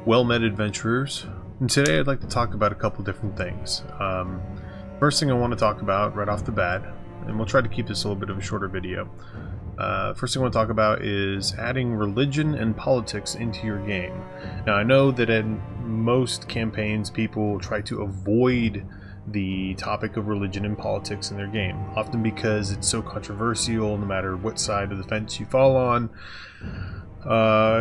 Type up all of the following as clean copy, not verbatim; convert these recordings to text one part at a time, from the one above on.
Well met, adventurers, and today I'd like to talk about a couple different things. First thing I want to talk about right off the bat, and we'll try to keep this a little bit of a shorter video. First thing I want to talk about is adding religion and politics into your game. Now I know that in most campaigns people try to avoid the topic of religion and politics in their game, often because it's so controversial no matter what side of the fence you fall on.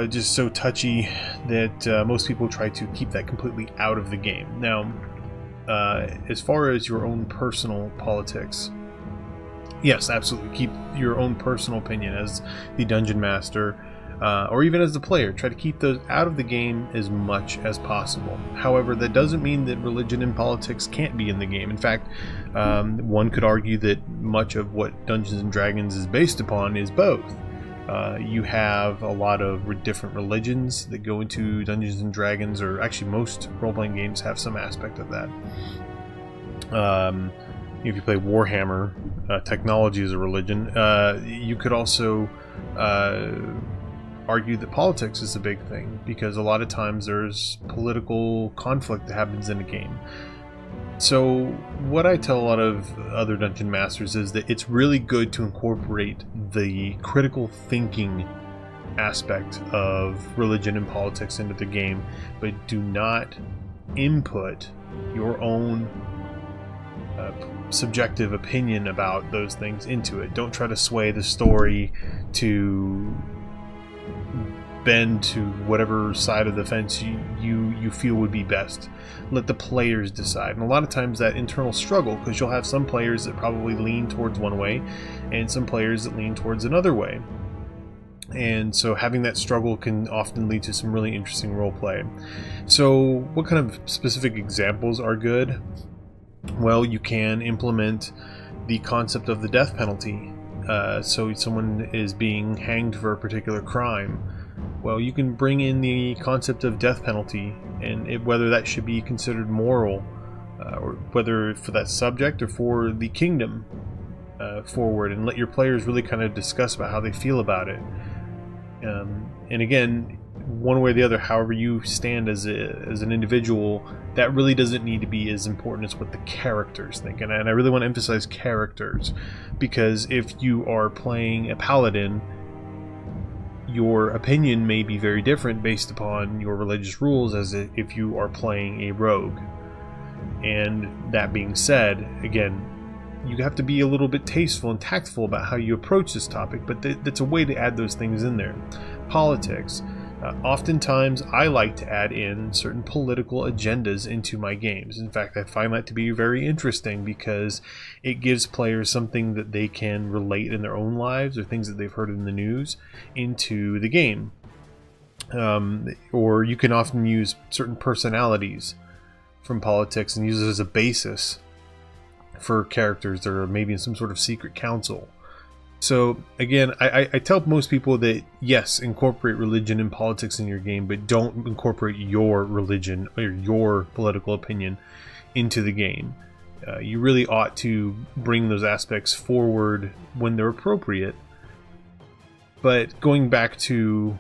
Just so touchy that most people try to keep that completely out of the game. Now, as far as your own personal politics, yes, absolutely, keep your own personal opinion as the dungeon master, or even as the player. Try to keep those out of the game as much as possible. However, that doesn't mean that religion and politics can't be in the game. In fact, one could argue that much of what Dungeons and Dragons is based upon is both. You have a lot of different religions that go into Dungeons and Dragons, or actually most role-playing games have some aspect of that. If you play Warhammer, technology is a religion. You could also argue that politics is a big thing, because a lot of times there's political conflict that happens in a game. So what I tell a lot of other dungeon masters is that it's really good to incorporate the critical thinking aspect of religion and politics into the game, but do not input your own subjective opinion about those things into it. Don't try to sway the story to bend to whatever side of the fence you feel would be best. Let the players decide. And a lot of times that internal struggle, because you'll have some players that probably lean towards one way and some players that lean towards another way, and so having that struggle can often lead to some really interesting role play. So what kind of specific examples are good? Well, you can implement the concept of the death penalty. So someone is being hanged for a particular crime. Well, you can bring in the concept of death penalty, and whether that should be considered moral, or whether for that subject or for the kingdom forward, and let your players really kind of discuss about how they feel about it. And again, one way or the other, however you stand as an individual, that really doesn't need to be as important as what the characters think. And I really want to emphasize characters, because if you are playing a paladin, your opinion may be very different based upon your religious rules as if you are playing a rogue. And that being said, again, you have to be a little bit tasteful and tactful about how you approach this topic, but that's a way to add those things in there. Politics. Oftentimes I like to add in certain political agendas into my games. In fact, I find that to be very interesting, because it gives players something that they can relate in their own lives, or things that they've heard in the news, into the game. Or you can often use certain personalities from politics and use it as a basis for characters that are maybe in some sort of secret council. So again, I tell most people that yes, incorporate religion and politics in your game, but don't incorporate your religion or your political opinion into the game. You really ought to bring those aspects forward when they're appropriate. But going back to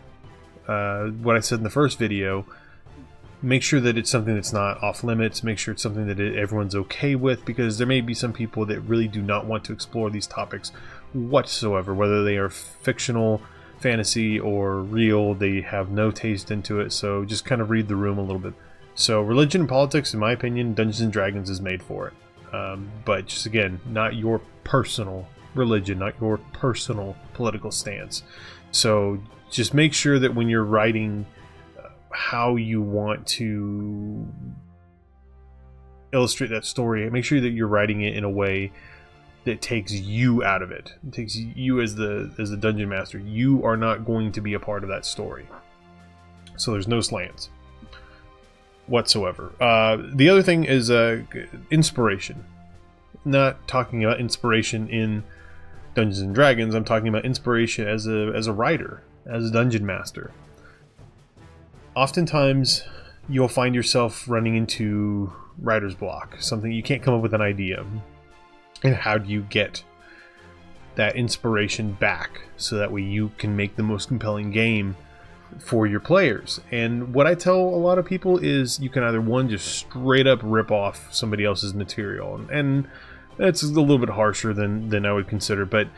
what I said in the first video, make sure that it's something that's not off limits. Make sure it's something that everyone's okay with, because there may be some people that really do not want to explore these topics whatsoever, whether they are fictional, fantasy, or real. They have no taste into it, so just kind of read the room a little bit. So religion and politics, in my opinion, Dungeons and Dragons is made for it. But just again, not your personal religion, not your personal political stance. So just make sure that when you're writing how you want to illustrate that story, make sure that you're writing it in a way that takes you out of it. It takes you as the dungeon master. You are not going to be a part of that story. So there's no slants whatsoever. The other thing is inspiration. Not talking about inspiration in Dungeons and Dragons. I'm talking about inspiration as a writer, as a dungeon master. Oftentimes, you'll find yourself running into writer's block. Something you can't come up with an idea. And how do you get that inspiration back so that way you can make the most compelling game for your players. And what I tell a lot of people is you can either, one, just straight up rip off somebody else's material, and that's a little bit harsher than I would consider, but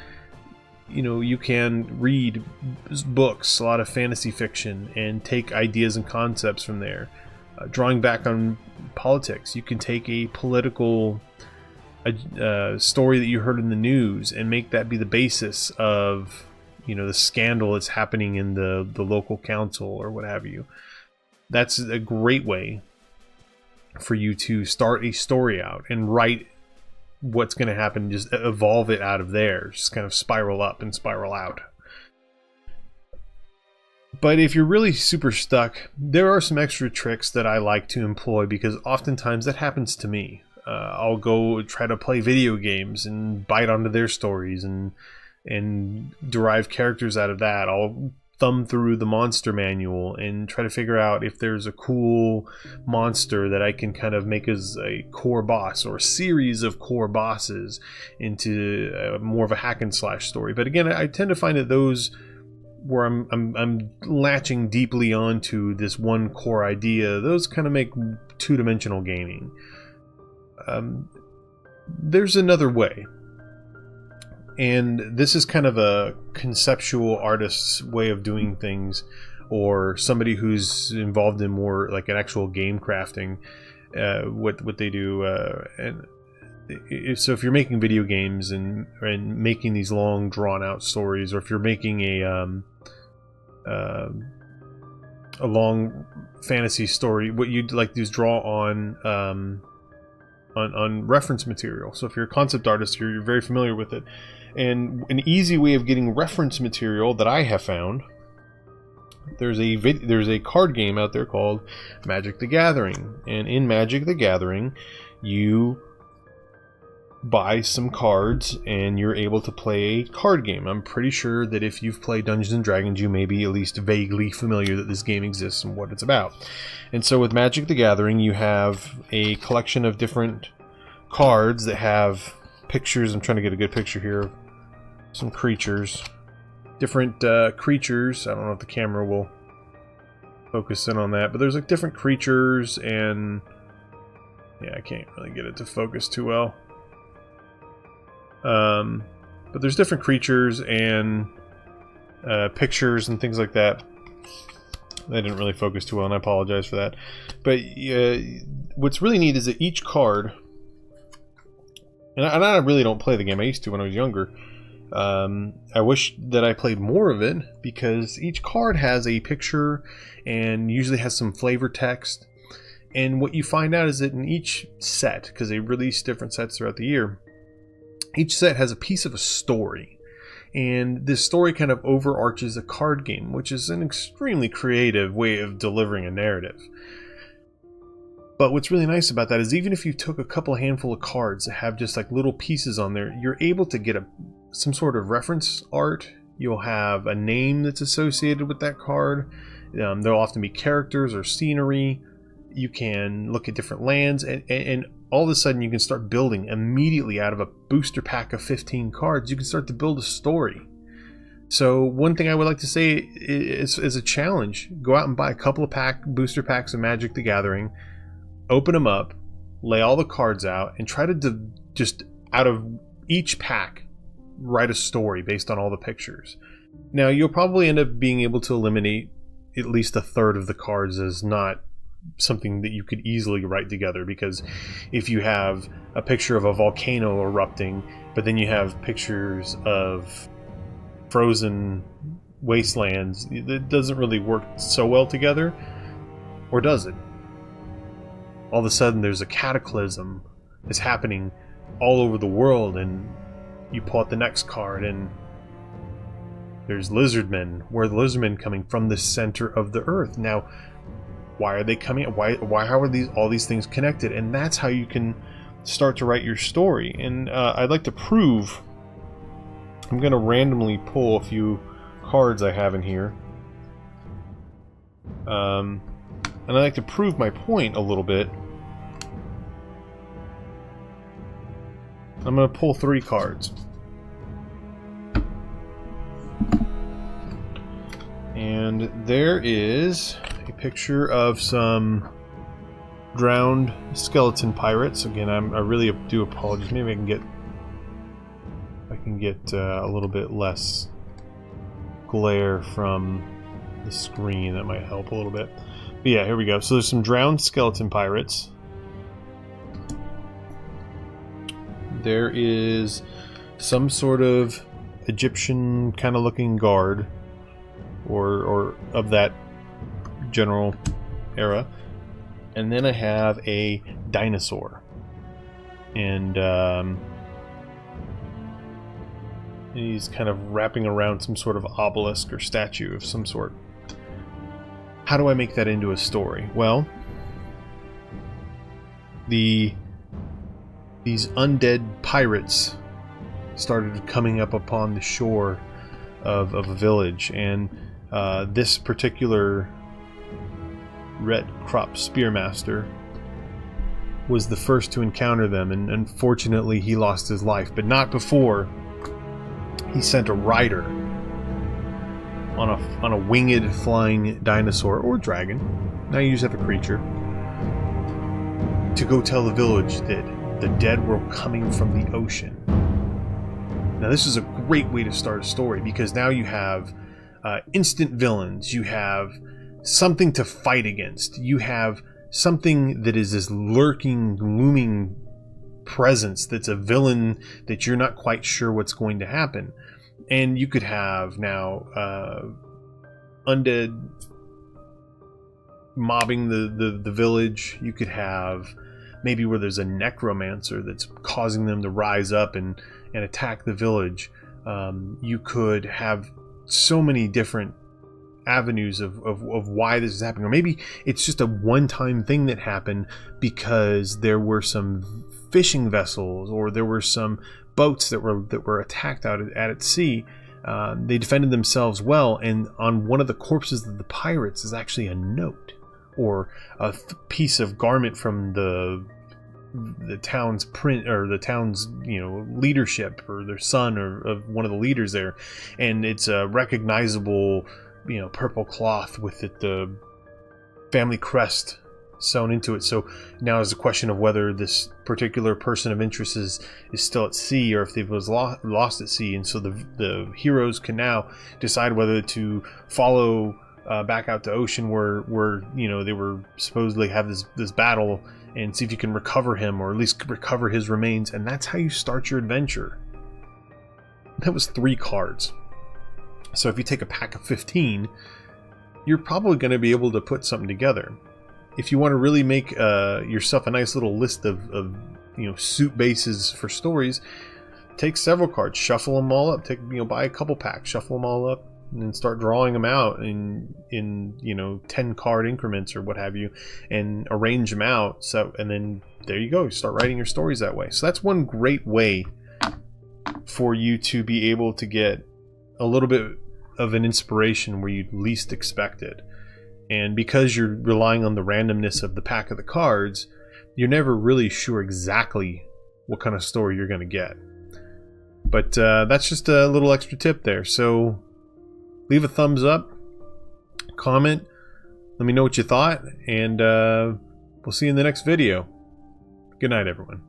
you know, you can read books, a lot of fantasy fiction, and take ideas and concepts from there. Drawing back on politics, you can take a political story that you heard in the news and make that be the basis of, you know, the scandal that's happening in the local council or what have you. That's a great way for you to start a story out and write what's going to happen, just evolve it out of there, just kind of spiral up and spiral out. But if you're really super stuck, there are some extra tricks that I like to employ, because oftentimes that happens to me. I'll go try to play video games and bite onto their stories and derive characters out of that. I'll thumb through the monster manual and try to figure out if there's a cool monster that I can kind of make as a core boss or a series of core bosses into more of a hack and slash story. But again, I tend to find that those where I'm latching deeply onto this one core idea, those kind of make two-dimensional gaming. There's another way. And this is kind of a conceptual artist's way of doing things, or somebody who's involved in more like an actual game crafting, what they do. So if you're making video games and making these long drawn out stories, or if you're making a long fantasy story, what you'd like to do is draw on reference material. So if you're a concept artist, you're very familiar with it. And an easy way of getting reference material that I have found, there's a card game out there called Magic the Gathering. And in Magic the Gathering, you buy some cards and you're able to play a card game. I'm pretty sure that if you've played Dungeons and Dragons, you may be at least vaguely familiar that this game exists and what it's about. And so with Magic the Gathering, you have a collection of different cards that have pictures. I'm trying to get a good picture here of some creatures. Different creatures. I don't know if the camera will focus in on that, but there's like different creatures, and yeah, I can't really get it to focus too well. But there's different creatures and pictures and things like that. I didn't really focus too well, and I apologize for that. But what's really neat is that each card, and I really don't play the game. I used to when I was younger. I wish that I played more of it, because each card has a picture and usually has some flavor text. And what you find out is that in each set, because they release different sets throughout the year, each set has a piece of a story. And this story kind of overarches a card game, which is an extremely creative way of delivering a narrative. But what's really nice about that is even if you took a handful of cards that have just like little pieces on there, you're able to get some sort of reference art. You'll have a name that's associated with that card. There'll often be characters or scenery. You can look at different lands, and all of a sudden you can start building immediately out of a booster pack of 15 cards. You can start to build a story. So one thing I would like to say is a challenge. Go out and buy a couple of booster packs of Magic the Gathering, open them up, lay all the cards out, and try to just out of each pack write a story based on all the pictures. Now you'll probably end up being able to eliminate at least a third of the cards as not something that you could easily write together, because if you have a picture of a volcano erupting, but then you have pictures of frozen wastelands, it doesn't really work so well together. Or does it? All of a sudden there's a cataclysm that's happening all over the world, and you pull out the next card and there's lizardmen. Where are the lizardmen coming from? The center of the earth. Now, why are they coming? How are all these things connected? And that's how you can start to write your story. And I'd like to prove. I'm going to randomly pull a few cards I have in here, and I'd like to prove my point a little bit. I'm going to pull 3 cards. And there is a picture of some drowned skeleton pirates. Again, I really do apologize. Maybe I can get a little bit less glare from the screen. That might help a little bit. But yeah, here we go. So there's some drowned skeleton pirates. There is some sort of Egyptian kind of looking guard, or of that general era. And then I have a dinosaur. And he's kind of wrapping around some sort of obelisk or statue of some sort. How do I make that into a story? Well, these undead pirates started coming up upon the shore of a village, and this particular Red Crop Spearmaster was the first to encounter them, and unfortunately he lost his life, but not before he sent a rider on a winged flying dinosaur or dragon. Now you just have a creature to go tell the village that the dead were coming from the ocean. Now this is a great way to start a story, because now you have instant villains, you have something to fight against, you have something that is this lurking, looming presence that's a villain that you're not quite sure what's going to happen. And you could have now undead mobbing the village. You could have maybe where there's a necromancer that's causing them to rise up and attack the village. You could have so many different avenues of why this is happening. Or maybe it's just a one-time thing that happened because there were some fishing vessels, or there were some boats that were attacked out at sea. They defended themselves well, and on one of the corpses of the pirates is actually a note or a piece of garment from the town's print, or the town's leadership, or their son, or of one of the leaders there, and it's a recognizable purple cloth with the family crest sewn into it. So now is a question of whether this particular person of interest is still at sea, or if they was lost at sea. And so the heroes can now decide whether to follow back out to ocean where they were supposedly have this battle, and see if you can recover him, or at least recover his remains. And that's how you start your adventure. That was 3 cards. So if you take a pack of 15, you're probably going to be able to put something together. If you want to really make yourself a nice little list of suit bases for stories, take several cards, shuffle them all up, buy a couple packs, shuffle them all up, and then start drawing them out in 10 card increments or what have you, and arrange them out. So, and then there you go, you start writing your stories that way. So that's one great way for you to be able to get a little bit of an inspiration where you'd least expect it. And because you're relying on the randomness of the pack of the cards, you're never really sure exactly what kind of story you're going to get. But that's just a little extra tip there. So leave a thumbs up, comment, let me know what you thought, and we'll see you in the next video. Good night, everyone.